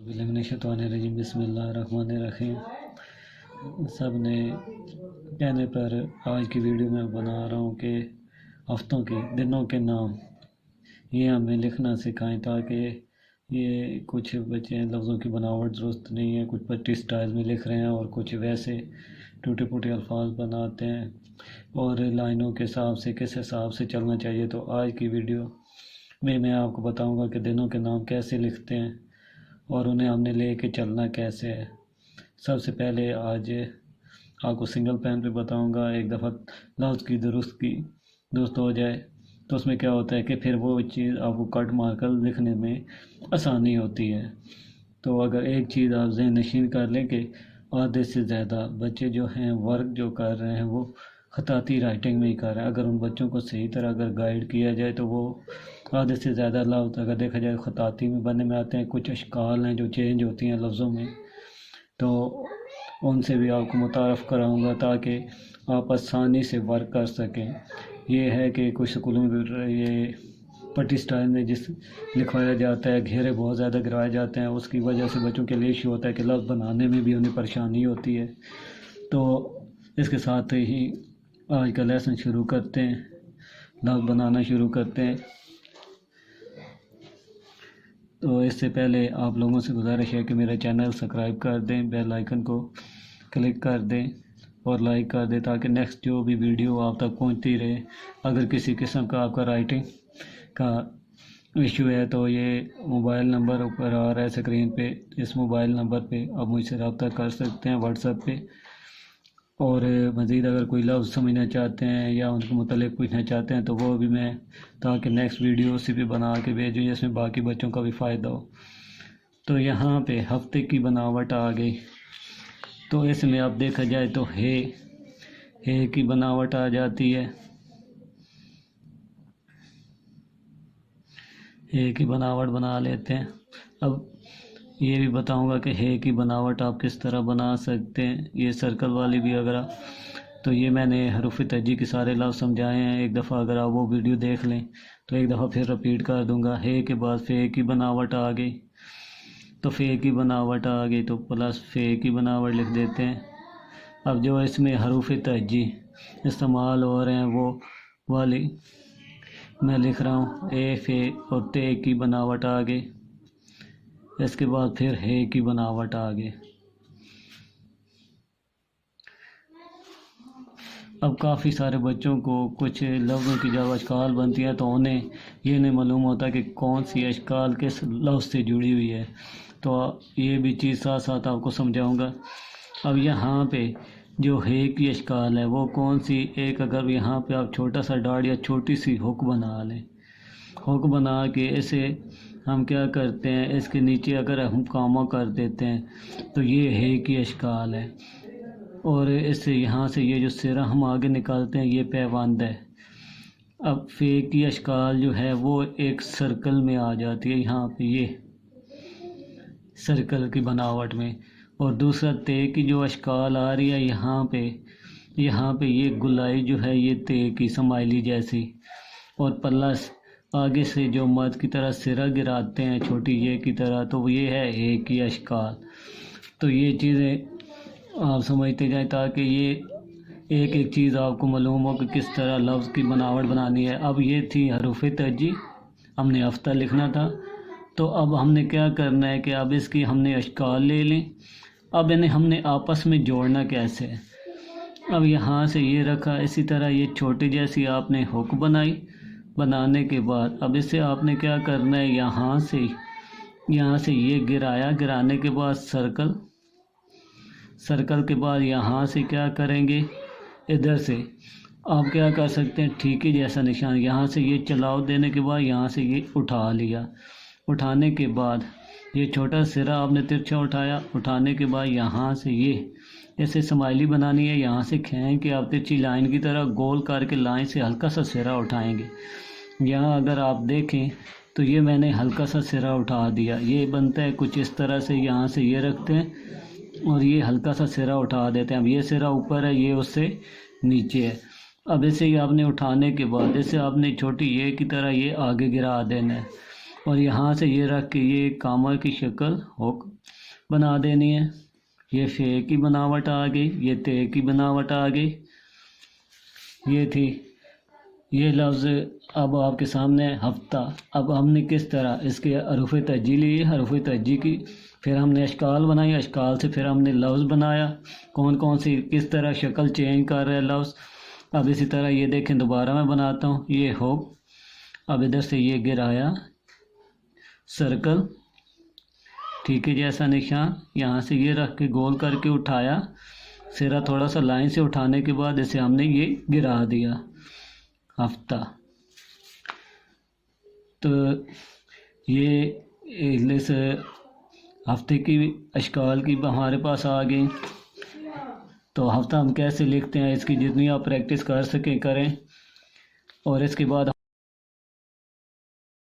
बिस्मिल्लाहिर्रहमानिर्रहीम बिस्मिल्लाहिर्रहमानिर्रहीम। सब ने कहने पर आज की वीडियो में बना रहा हूँ कि हफ्तों के दिनों के नाम ये हमें लिखना सिखाएं, ताकि ये कुछ बच्चे लफ्ज़ों की बनावट दुरुस्त नहीं है, कुछ पट्टी स्टाइल में लिख रहे हैं और कुछ वैसे टूटे फूटे अल्फाज बनाते हैं और लाइनों के हिसाब से किस हिसाब से चलना चाहिए। तो आज की वीडियो में मैं आपको बताऊंगा कि दिनों के नाम कैसे लिखते हैं और उन्हें हमने ले के चलना कैसे है। सबसे पहले आज आपको सिंगल पेन पे बताऊंगा। एक दफ़ा लफ्ज़ की दुरुस्त हो जाए तो उसमें क्या होता है कि फिर वो चीज़ आपको कट मार कर लिखने में आसानी होती है। तो अगर एक चीज़ आप ज़हन नशीन कर लें कि आधे से ज़्यादा बच्चे जो हैं वर्क जो कर रहे हैं वो ख़ताती राइटिंग में ही कर रहे हैं। अगर उन बच्चों को सही तरह अगर गाइड किया जाए तो वो आधे से ज़्यादा लफ्ज़ अगर देखा जाए ख़ताती में बनने में आते हैं। कुछ अशकाल हैं जो चेंज होती हैं लफ्ज़ों में, तो उनसे भी आपको मुतारफ़ कराऊंगा ताकि आप आसानी से वर्क कर सकें। ये है कि कुछ स्कूलों में ये पट्टी स्टाइल में जिस लिखवाया जाता है, घेरे बहुत ज़्यादा गिराए जाते हैं, उसकी वजह से बच्चों के लिए इशू होता है कि लफ्ज़ बनाने में भी उन्हें परेशानी होती है। तो इसके साथ ही आज का लेसन शुरू करते हैं, लफ्ज़ बनाना शुरू करते हैं। तो इससे पहले आप लोगों से गुजारिश है कि मेरा चैनल सब्सक्राइब कर दें, बेल आइकन को क्लिक कर दें और लाइक कर दें ताकि नेक्स्ट जो भी वीडियो आप तक पहुंचती रहे। अगर किसी किस्म का आपका राइटिंग का इशू है तो ये मोबाइल नंबर ऊपर आ रहा है स्क्रीन पे, इस मोबाइल नंबर पे आप मुझसे रब्ता कर सकते हैं व्हाट्सएप पे। और मज़ीद अगर कोई लफ्ज़ समझना चाहते हैं या उनके मुतालिक पूछना चाहते हैं तो वो भी मैं ताकि नेक्स्ट वीडियो उसी पे बना के भेजूँ जिसमें बाकी बच्चों का भी फ़ायदा हो। तो यहाँ पे हफ्ते की बनावट आ गई। तो इसमें आप देखा जाए तो हे की बनावट आ जाती है। हे की बनावट बना लेते हैं। अब ये भी बताऊंगा कि हे की बनावट आप किस तरह बना सकते हैं। ये सर्कल वाली भी अगर तो ये मैंने हरूफ तहजी के सारे लफ्ज़ समझाए हैं। एक दफ़ा अगर आप वो वीडियो देख लें तो एक दफ़ा फिर रिपीट कर दूंगा। हे के बाद फे की बनावट आ गई, तो फे की बनावट आ गई तो प्लस फे की बनावट लिख देते हैं। अब जो इसमें हरूफ तहजी इस्तेमाल हो रहे हैं वो वाली मैं लिख रहा हूँ। ए फे और ते की बनावट आ गई। इसके बाद फिर हे की बनावट आ गई। अब काफ़ी सारे बच्चों को कुछ लफ्ज़ों की जब अशकाल बनती है तो उन्हें ये नहीं मालूम होता कि कौन सी अशकाल किस लफ्ज़ से जुड़ी हुई है। तो ये भी चीज़ साथ साथ आपको समझाऊंगा। अब यहाँ पे जो हे की अशकाल है वो कौन सी, एक अगर यहाँ पे आप छोटा सा डार्ट या छोटी सी हुक बना लें, हुक बना के इसे हम क्या करते हैं, इसके नीचे अगर हम कामा कर देते हैं तो ये हे की अशकाल है। और इससे यहाँ से ये जो सिरा हम आगे निकालते हैं ये पैबंद है। अब फे की अशकाल जो है वो एक सर्कल में आ जाती है, यहाँ पे ये सर्कल की बनावट में। और दूसरा ते की जो अशकाल आ रही है यहाँ पे ये गुलाई जो है ये ते की समाइली जैसी। और प्लस आगे से जो मद की तरह सिरा गिराते हैं छोटी ये की तरह, तो ये है हे की अशकाल। तो ये चीज़ें आप समझते जाएं ताकि ये एक एक चीज़ आपको मालूम हो कि किस तरह लफ्ज़ की बनावट बनानी है। अब ये थी हरूफ तहजी, हमने हफ्ता लिखना था। तो अब हमने क्या करना है कि अब इसकी हमने अशकाल ले लें। अब इन्हें हमने आपस में जोड़ना कैसे है। अब यहाँ से ये रखा, इसी तरह ये छोटे जैसी आपने हुक बनाई। बनाने के बाद अब इसे आपने क्या करना है, यहाँ से ये गिराया, गिराने के बाद सर्कल के बाद यहाँ से क्या करेंगे, इधर से आप क्या कर सकते हैं, ठीक ही जैसा निशान, यहाँ से ये चलाओ देने के बाद यहाँ से ये उठा लिया। उठाने के बाद ये छोटा सिरा आपने तिरछा उठाया। उठाने के बाद यहाँ से ये ऐसे स्माइली बनानी है, यहाँ से खींच के आप तिरछी लाइन की तरह गोल करके लाइन से हल्का सा सिरा उठाएंगे। यहाँ अगर आप देखें तो ये मैंने हल्का सा सिरा उठा दिया। ये बनता है कुछ इस तरह से, यहाँ से ये रखते हैं और ये हल्का सा सिरा उठा देते हैं। अब ये सिरा ऊपर है, ये उससे नीचे है। अब इसे आपने उठाने के बाद इसे आपने छोटी ये की तरह ये आगे गिरा देना है اور یہاں سے یہ رکھ کے یہ کامل کی شکل ہوک بنا دینی ہے. یہ فے کی بناوٹ آ گئی، یہ تے کی بناوٹ آ گئی. یہ تھی یہ لفظ. اب آپ کے سامنے ہفتہ. اب ہم نے کس طرح اس کے حروف ترجیح لیے، حروف ترجیح کی پھر ہم نے اشکال بنائی، اشکال سے پھر ہم نے لفظ بنایا، کون کون سی کس طرح شکل چینج کر رہے لفظ. اب اسی طرح یہ دیکھیں دوبارہ میں بناتا ہوں. یہ ہو، اب ادھر سے یہ گرایا سرکل، ٹھیک ہے، جیسا نشان. یہاں سے یہ رکھ کے گول کر کے اٹھایا، سرا تھوڑا سا لائن سے اٹھانے کے بعد اسے ہم نے یہ گرا دیا ہفتہ. تو یہ اس ہفتے کی اشکال کی ہمارے پاس آ گئی. تو ہفتہ ہم کیسے لکھتے ہیں، اس کی جتنی آپ پریکٹس کر سکیں کریں. اور اس کے بعد